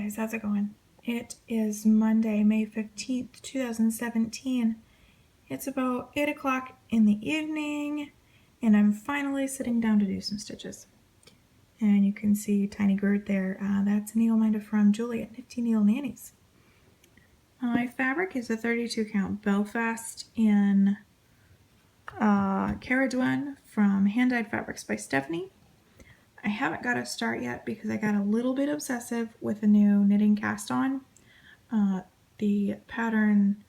guys, how's it going? It is Monday, May 15th, 2017. It's about 8 o'clock in the evening, and I'm finally sitting down to do some stitches. And you can see Tiny Gert there. That's a needle minder from Julie at Nifty Needle Nannies. My fabric is a 32 count Belfast in Caradwen from Hand Dyed Fabrics by Stephanie. I haven't got a start yet because I got a little bit obsessive with a new knitting cast on. The pattern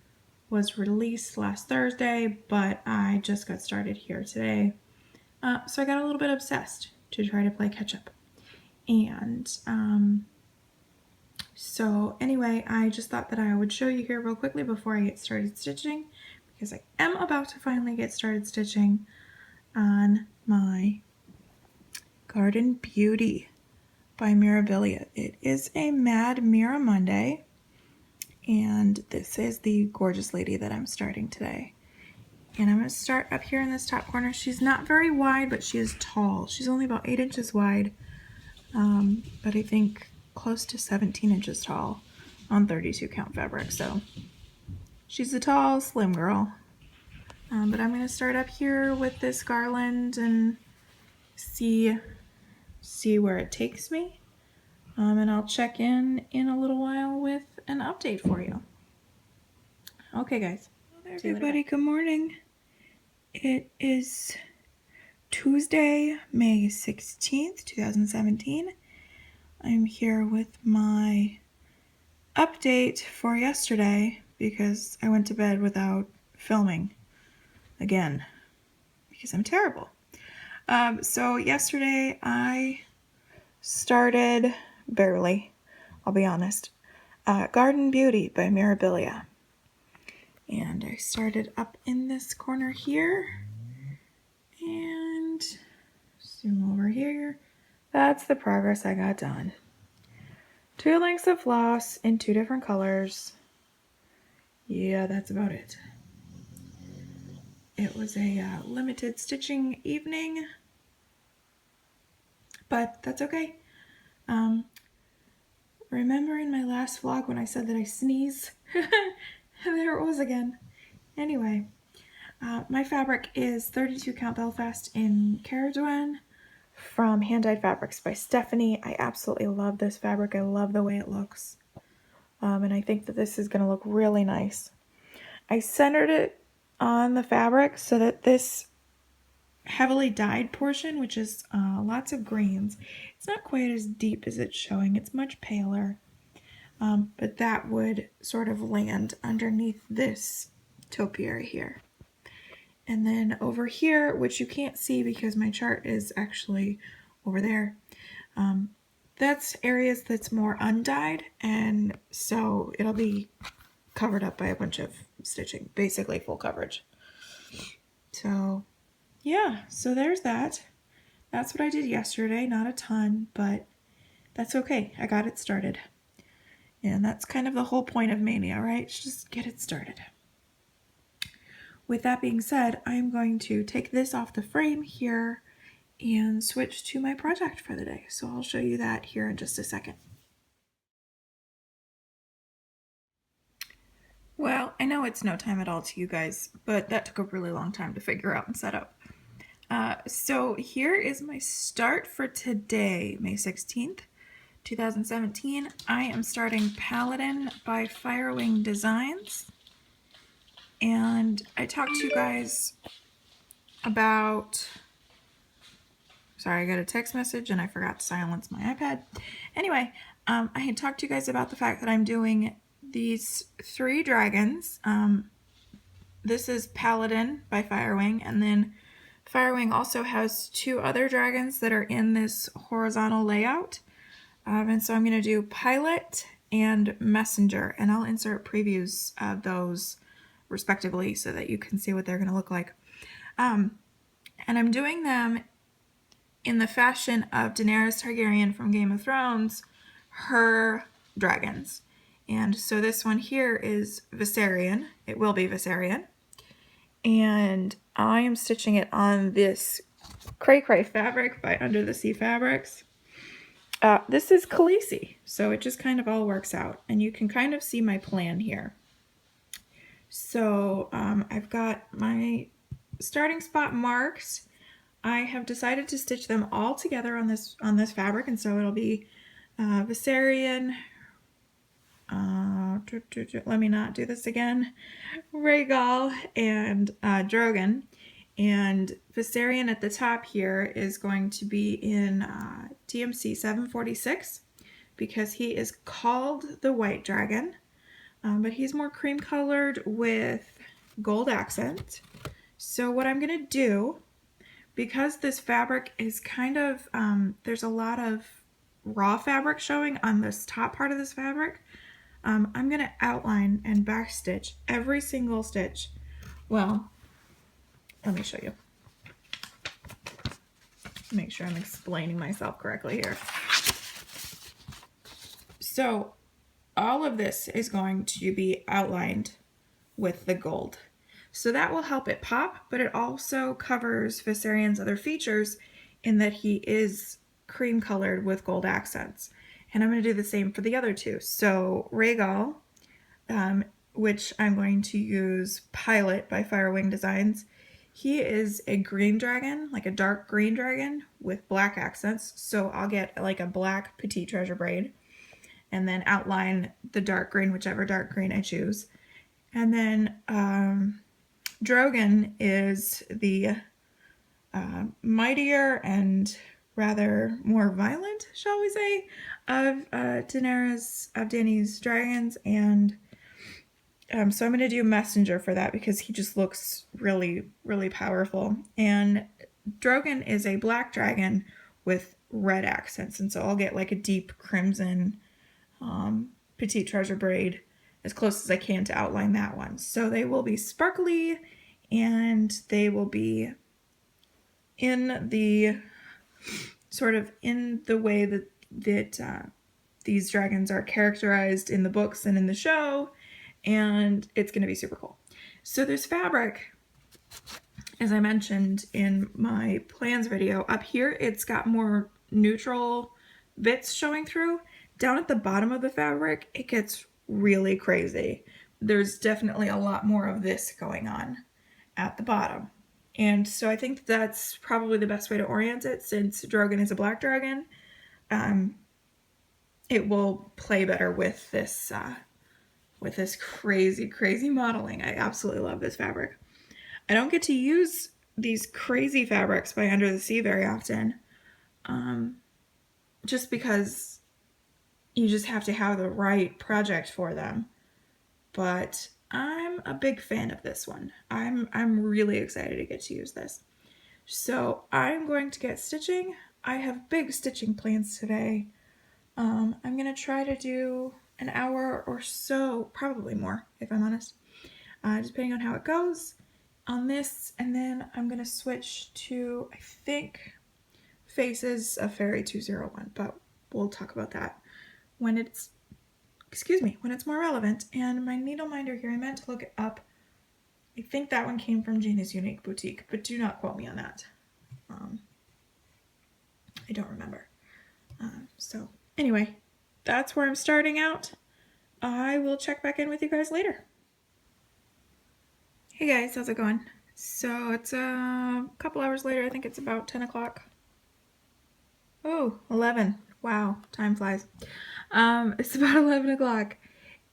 was released last Thursday, but I just got started here today. So I got a little bit obsessed to try to play catch up. And so anyway, I just thought that I would show you here real quickly before I get started stitching, because I am about to finally get started stitching on my Garden Beauty by Mirabilia. It is a Mad Mira Monday, and this is the gorgeous lady that I'm starting today. And I'm going to start up here in this top corner. She's not very wide, but she is tall. She's only about 8 inches wide, but I think close to 17 inches tall on 32 count fabric. So she's a tall, slim girl. But I'm going to start up here with this garland and see where it takes me. And I'll check in a little while with an update for you. Okay, guys. Hello, everybody. Good morning. It is Tuesday, May 16th, 2017. I'm here with my update for yesterday because I went to bed without filming again because I'm terrible. So yesterday I started, barely, I'll be honest, Garden Beauty by Mirabilia. And I started up in this corner here, and zoom over here. That's the progress I got done. 2 lengths of floss in 2 different colors. Yeah, that's about it. It was a limited stitching evening, but that's okay. Remember in my last vlog when I said that I sneeze? There it was again. Anyway, my fabric is 32 count Belfast in Caradwen from Hand Dyed Fabrics by Stephanie. I absolutely love this fabric. I love the way it looks. And I think that this is going to look really nice. I centered it on the fabric so that this heavily dyed portion, which is lots of greens, it's not quite as deep as it's showing. It's much paler. But that would sort of land underneath this topiary here. And then over here, which you can't see because my chart is actually over there, that's areas that's more undyed, and so it'll be covered up by a bunch of stitching, basically full coverage. So yeah, so there's that. That's what I did yesterday, not a ton, but that's okay. I got it started. And that's kind of the whole point of Mania, right? Just get it started. With that being said, I'm going to take this off the frame here and switch to my project for the day. So I'll show you that here in just a second. Well, I know it's no time at all to you guys, but that took a really long time to figure out and set up. So here is my start for today, May 16th. 2017. I am starting Paladin by Firewing Designs, and I talked to you guys about, sorry, I got a text message and I forgot to silence my iPad. Anyway, I had talked to you guys about the fact that I'm doing these 3 dragons. This is Paladin by Firewing, and then Firewing also has 2 other dragons that are in this horizontal layout. And so I'm going to do Pilot and Messenger, and I'll insert previews of those respectively so that you can see what they're going to look like. And I'm doing them in the fashion of Daenerys Targaryen from Game of Thrones, her dragons. And so this one here is Viserion. It will be Viserion. And I am stitching it on this Cray Cray fabric by Under the Sea Fabrics. This is Khaleesi, so it just kind of all works out. And you can kind of see my plan here. So I've got my starting spot marked. I have decided to stitch them all together on this fabric, and so it'll be Viserion, let me not do this again, Rhaegal, and Drogon. And Viserion at the top here is going to be in DMC 746 because he is called the White Dragon, but he's more cream colored with gold accent. So what I'm going to do, because this fabric is kind of, there's a lot of raw fabric showing on this top part of this fabric, I'm going to outline and backstitch every single stitch. Well, let me show you. Make sure I'm explaining myself correctly here. So all of this is going to be outlined with the gold. So that will help it pop, but it also covers Viserion's other features in that he is cream colored with gold accents. And I'm going to do the same for the other two. So Rhaegal, which I'm going to use Pilot by Firewing Designs. He is a green dragon, like a dark green dragon with black accents. So I'll get like a black petite treasure braid and then outline the dark green, whichever dark green I choose. And then Drogon is the mightier and rather more violent, shall we say, of Dany's dragons. And so I'm going to do Messenger for that because he just looks really, really powerful. And Drogon is a black dragon with red accents. And so I'll get like a deep crimson petite treasure braid as close as I can to outline that one. So they will be sparkly and they will be in the sort of in the way that these dragons are characterized in the books and in the show. And it's going to be super cool. So this fabric, as I mentioned in my plans video, up here it's got more neutral bits showing through. Down at the bottom of the fabric, it gets really crazy. There's definitely a lot more of this going on at the bottom. And so I think that's probably the best way to orient it, since Drogon is a black dragon. It will play better with this crazy, crazy modeling. I absolutely love this fabric. I don't get to use these crazy fabrics by Under the Sea very often, just because you just have to have the right project for them. But I'm a big fan of this one. I'm really excited to get to use this. So I'm going to get stitching. I have big stitching plans today. I'm going to try to do an hour or so, probably more, if I'm honest, depending on how it goes on this. And then I'm going to switch to, I think, Faces of Fairy 201, but we'll talk about that when it's, when it's more relevant. And my needle minder here, I meant to look it up. I think that one came from Gina's Unique Boutique, but do not quote me on that. I don't remember. So anyway, that's where I'm starting out. I will check back in with you guys later. Hey guys, how's it going? So it's a couple hours later. I think it's about 10 o'clock. Oh, 11. Wow, time flies. It's about 11 o'clock.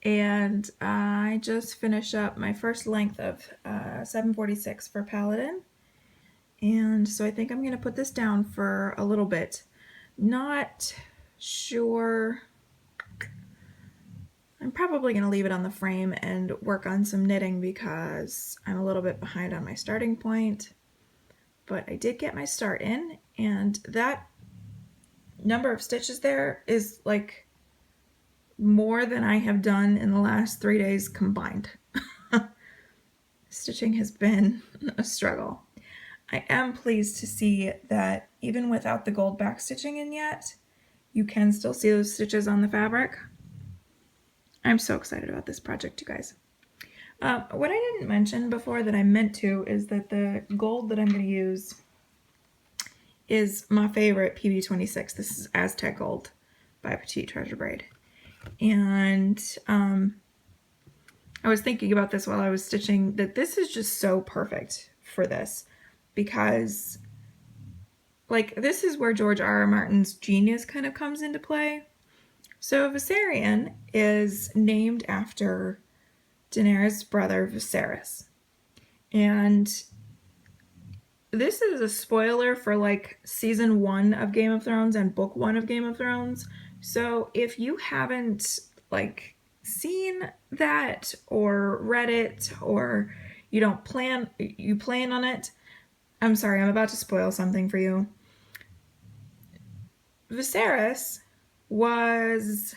And I just finished up my first length of 746 for Paladin. And so I think I'm going to put this down for a little bit. Not sure. I'm probably going to leave it on the frame and work on some knitting because I'm a little bit behind on my starting point. But I did get my start in, and that number of stitches there is like more than I have done in the last 3 days combined. Stitching has been a struggle. I am pleased to see that even without the gold back stitching in yet, you can still see those stitches on the fabric. I'm so excited about this project, you guys. What I didn't mention before that I meant to is that the gold that I'm going to use is my favorite PB26. This is Aztec gold. by Petite Treasure Braid. And I was thinking about this while I was stitching, that this is just so perfect for this, because like this is where George R.R. Martin's genius kind of comes into play. So Viserion is named after Daenerys' brother Viserys. And this is a spoiler for like season 1 of Game of Thrones and book 1 of Game of Thrones. So if you haven't like seen that or read it, or you plan on it, I'm sorry, I'm about to spoil something for you. Viserys was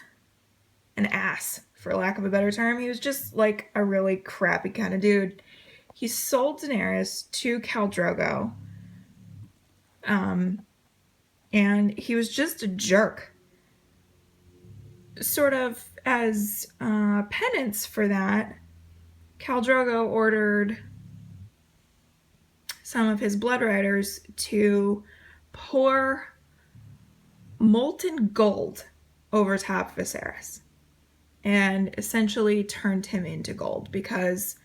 an ass, for lack of a better term. He was just like a really crappy kind of dude. He sold Daenerys to Khal Drogo, and he was just a jerk. Sort of as penance for that, Khal Drogo ordered some of his blood riders to pour molten gold over top of Viserys, and essentially turned him into gold, because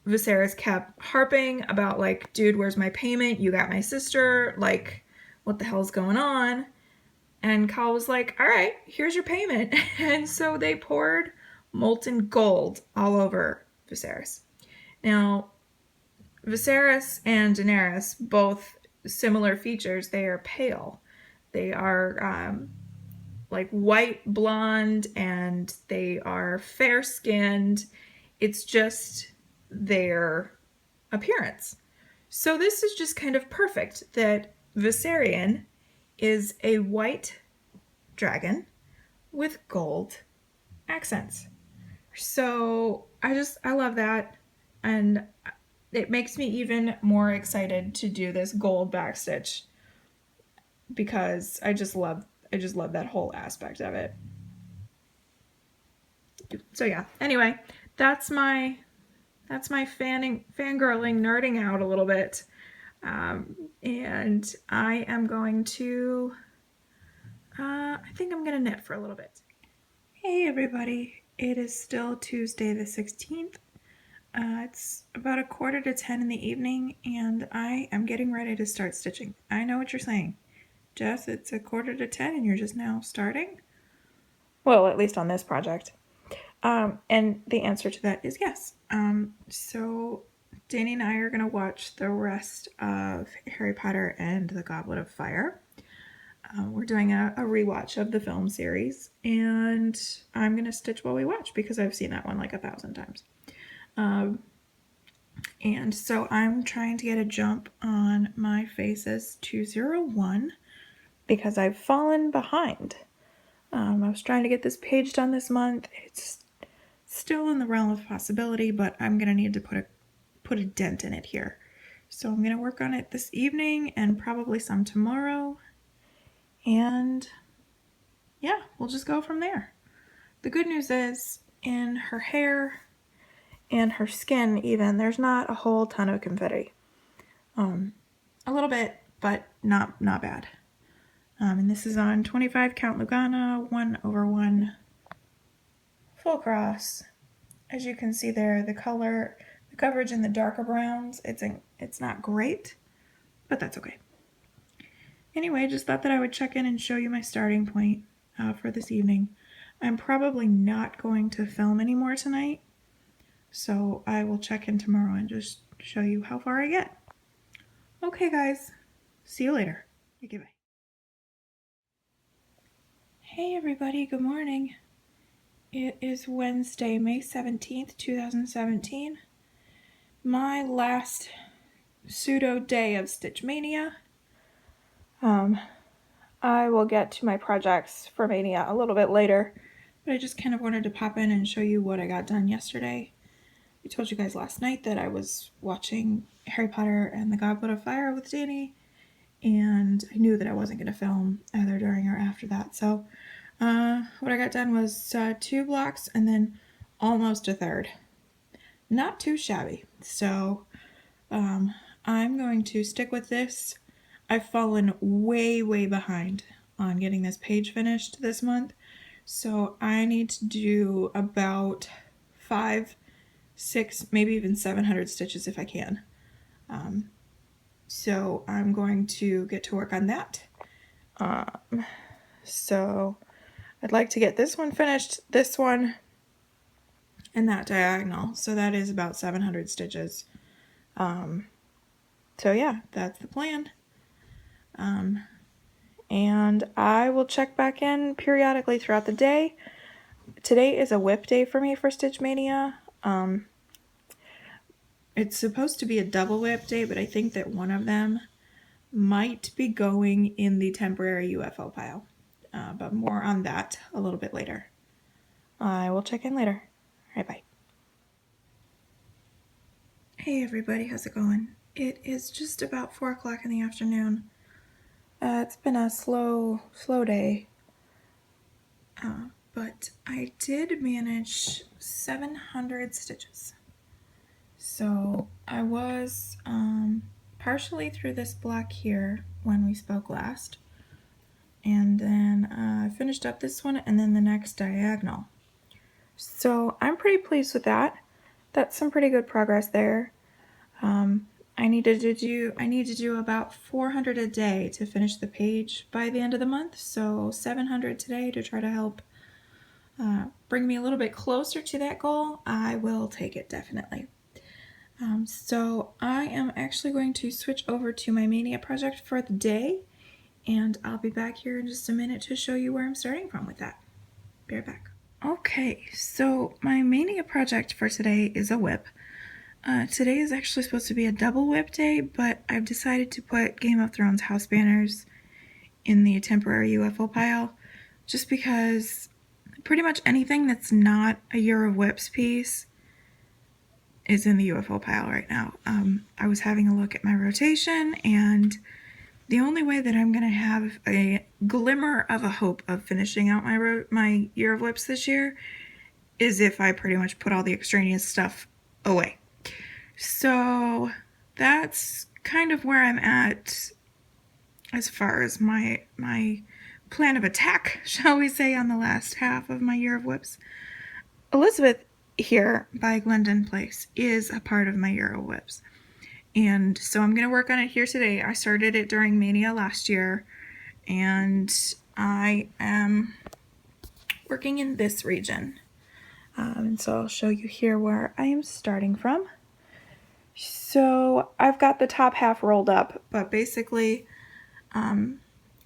Viserys kept harping about like, dude, where's my payment? You got my sister. Like, what the hell's going on? And Khal was like, all right, here's your payment. And so they poured molten gold all over Viserys. Now, Viserys and Daenerys, both similar features. They are pale. They are like white blonde, and they are fair skinned. It's just their appearance. So this is just kind of perfect that Viserion is a white dragon with gold accents. So I love that, and it makes me even more excited to do this gold backstitch, because I just love that whole aspect of it. So yeah, anyway, that's my fangirling, nerding out a little bit. And I am going to, I think I'm going to knit for a little bit. Hey everybody, it is still Tuesday the 16th. It's about 9:45 in the evening, and I am getting ready to start stitching. I know what you're saying. Jess, it's 9:45 and you're just now starting? Well, at least on this project. And the answer to that is yes. So Danny and I are going to watch the rest of Harry Potter and the Goblet of Fire. We're doing a rewatch of the film series, and I'm going to stitch while we watch, because I've seen that one like 1,000 times. And so I'm trying to get a jump on my Faces 201, because I've fallen behind. I was trying to get this page done this month. It's still in the realm of possibility, but I'm going to need to put a dent in it here. So I'm going to work on it this evening and probably some tomorrow. And yeah, we'll just go from there. The good news is, in her hair and her skin even, there's not a whole ton of confetti. A little bit, but not bad. And this is on 25 count Lugana, 1/1 full cross. As you can see there, the coverage in the darker browns, it's not great, but that's okay. Anyway, just thought that I would check in and show you my starting point for this evening. I'm probably not going to film anymore tonight, so I will check in tomorrow and just show you how far I get. Okay, guys. See you later. Okay, bye. Hey, everybody. Good morning. It is Wednesday, May 17th, 2017. My last pseudo day of Stitch Mania. I will get to my projects for Mania a little bit later, but I just kind of wanted to pop in and show you what I got done yesterday. I told you guys last night that I was watching Harry Potter and the Goblet of Fire with Danny, and I knew that I wasn't going to film either during or after that. So what I got done was 2 blocks and then almost a third. Not too shabby. So I'm going to stick with this. I've fallen way behind on getting this page finished this month. So I need to do about 5, 6, maybe even 700 stitches if I can. So I'm going to get to work on that. So I'd like to get this one finished, this one, and that diagonal. So that is about 700 stitches. So yeah, that's the plan. And I will check back in periodically throughout the day. Today is a whip day for me for Stitch Mania. It's supposed to be a double whip day, but I think that one of them might be going in the temporary UFO pile. But more on that a little bit later. I will check in later. All right, bye. Hey everybody, how's it going? It is just about 4 o'clock in the afternoon. It's been a slow day. But I did manage 700 stitches. So I was partially through this block here when we spoke last. And then I finished up this one and then the next diagonal. So I'm pretty pleased with that. That's some pretty good progress there. I need to do about 400 a day to finish the page by the end of the month. So 700 today to try to help bring me a little bit closer to that goal. I will take it definitely. So I am actually going to switch over to my Mania project for the day, and I'll be back here in just a minute to show you where I'm starting from with that. Be right back. Okay, so my Mania project for today is a whip. Today is actually supposed to be a double whip day, but I've decided to put Game of Thrones house banners in the temporary UFO pile, just because pretty much anything that's not a Year of Whips piece is in the UFO pile right now. I was having a look at my rotation, and the only way that I'm going to have a glimmer of a hope of finishing out my Year of Whips this year is if I pretty much put all the extraneous stuff away. So that's kind of where I'm at as far as my plan of attack, shall we say, on the last half of my Year of Whips. Elizabeth here by Glendon Place is a part of my Year of Whips. And so I'm going to work on it here today. I started it during Mania last year, and I am working in this region. And so I'll show you here where I am starting from. So I've got the top half rolled up, but basically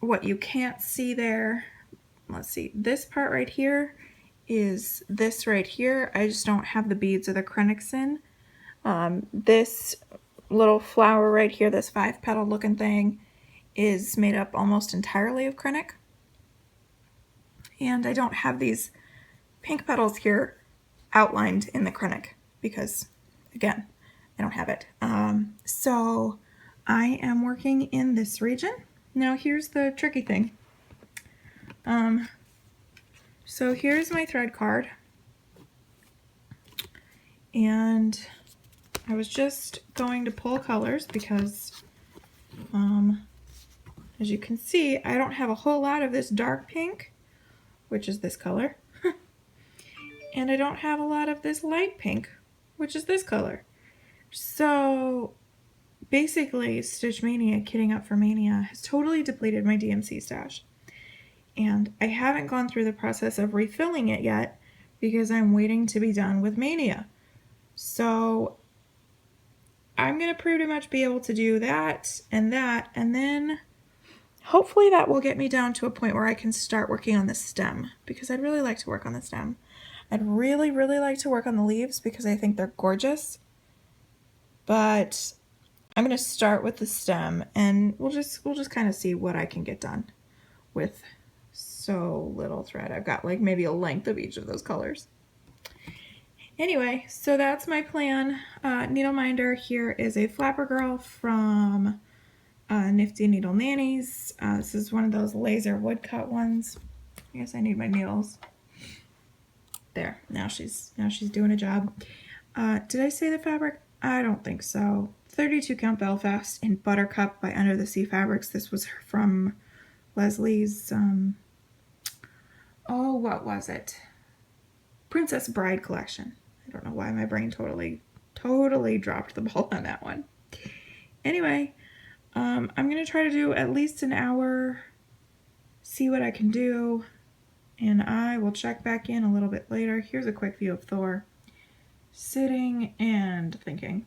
what you can't see there, let's see, this part right here is this right here. I just don't have the beads or the Krennics in. This little flower right here, this 5-petal looking thing, is made up almost entirely of Krennic. And I don't have these pink petals here outlined in the Krennic because, again, I don't have it. So I am working in this region. Now here's the tricky thing. So here's my thread card. And I was just going to pull colors because, as you can see, I don't have a whole lot of this dark pink, which is this color. And I don't have a lot of this light pink, which is this color. So basically, Stitch Maynia, kitting up for Mania, has totally depleted my DMC stash. And I haven't gone through the process of refilling it yet because I'm waiting to be done with Mania. So I'm going to pretty much be able to do that, and then hopefully that will get me down to a point where I can start working on the stem, because I'd really like to work on the stem. I'd really, really like to work on the leaves because I think they're gorgeous. But I'm going to start with the stem, and we'll just kind of see what I can get done with so little thread. I've got like maybe a length of each of those colors. Anyway, so that's my plan. Needle minder here is a Flapper Girl from Nifty Needle Nannies. This is one of those laser woodcut ones. I guess I need my needles. There, now she's doing a job. Did I say the fabric? I don't think so. 32 count Belfast in Buttercup by Under the Sea Fabrics. This was from Leslie's, oh, what was it? Princess Bride collection. I don't know why my brain totally dropped the ball on that one. Anyway, I'm going to try to do at least an hour, see what I can do, and I will check back in a little bit later. Here's a quick view of Thor sitting and thinking.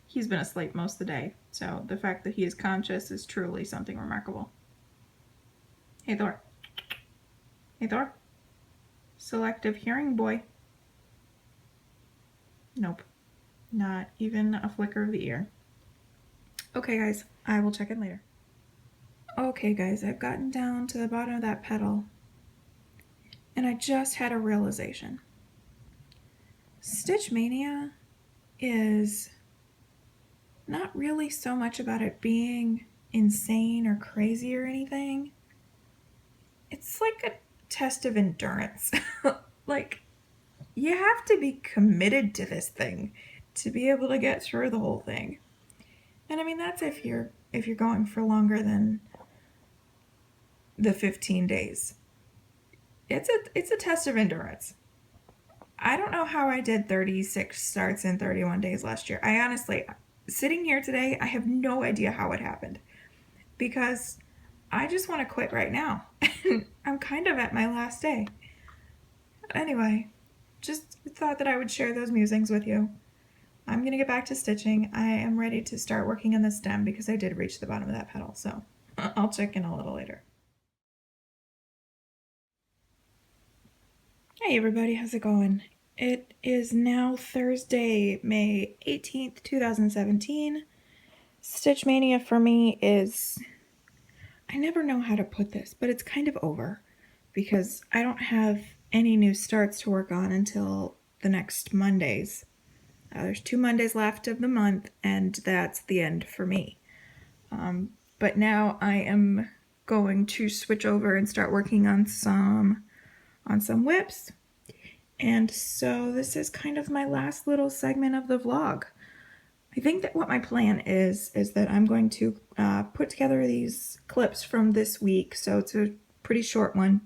He's been asleep most of the day, so the fact that he is conscious is truly something remarkable. Hey, Thor. Hey, Thor. Selective hearing, boy. Nope. Not even a flicker of the ear. Okay, guys, I will check in later. Okay, guys, I've gotten down to the bottom of that petal, and I just had a realization. Stitch Mania is not really so much about it being insane or crazy or anything. It's like a test of endurance. Like, you have to be committed to this thing to be able to get through the whole thing. And I mean, that's if you're going for longer than the 15 days. It's a test of endurance. I don't know how I did 36 starts in 31 days last year. I honestly, sitting here today, I have no idea how it happened, because I just want to quit right now. I'm kind of at my last day. Anyway, just thought that I would share those musings with you. I'm going to get back to stitching. I am ready to start working on the stem because I did reach the bottom of that petal, so I'll check in a little later. Hey everybody, how's it going? It is now Thursday, May 18th, 2017. Stitch Mania for me is, I never know how to put this, but it's kind of over because I don't have any new starts to work on until the next Mondays. There's 2 Mondays left of the month, and that's the end for me. But now I am going to switch over and start working on some whips. And so this is kind of my last little segment of the vlog. I think that what my plan is that I'm going to put together these clips from this week, so it's a pretty short one,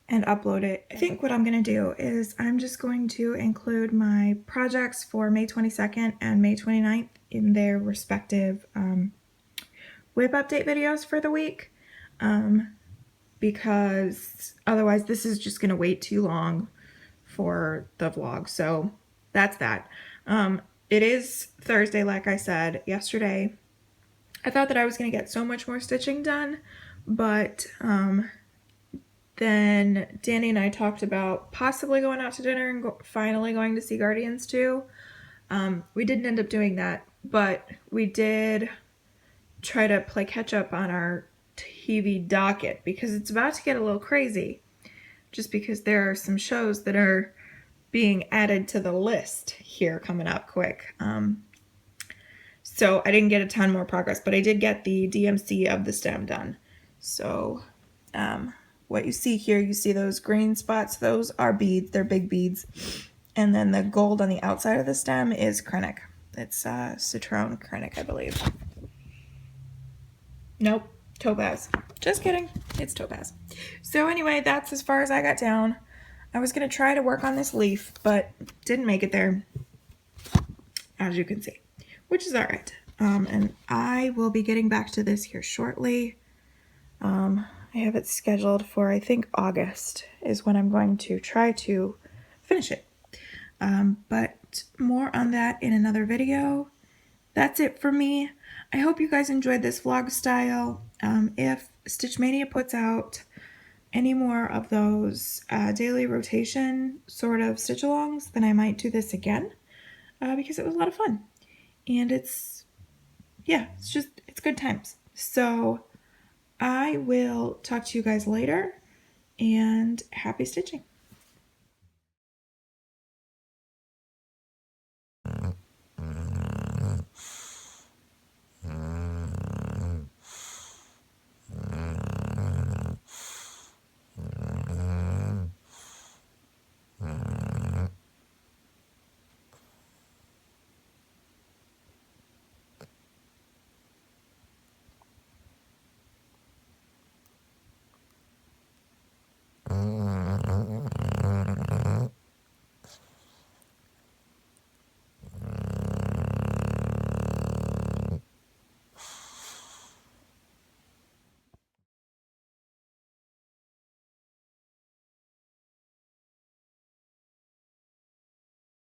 and upload it. I think what I'm going to do is I'm just going to include my projects for May 22nd and May 29th in their respective whip update videos for the week, because otherwise this is just going to wait too long for the vlog. So that's that. It is Thursday, like I said yesterday. I thought that I was going to get so much more stitching done, but then Danny and I talked about possibly going out to dinner and finally going to see Guardians 2. We didn't end up doing that, but we did try to play catch up on our TV docket because it's about to get a little crazy, just because there are some shows that are being added to the list here coming up quick. So I didn't get a ton more progress, but I did get the DMC of the stem done. So what you see here, you see those green spots, those are beads, they're big beads. And then the gold on the outside of the stem is Krennic. It's Citron Krennic, I believe. Nope, Topaz. Just kidding, it's Topaz. So anyway, that's as far as I got down. I was going to try to work on this leaf, but didn't make it there, as you can see, which is all right. And I will be getting back to this here shortly. I have it scheduled for, I think, August is when I'm going to try to finish it. But more on that in another video. That's it for me. I hope you guys enjoyed this vlog style. If Stitch Mania puts out any more of those daily rotation sort of stitch-alongs, then I might do this again because it was a lot of fun. And it's good times. So I will talk to you guys later, and happy stitching.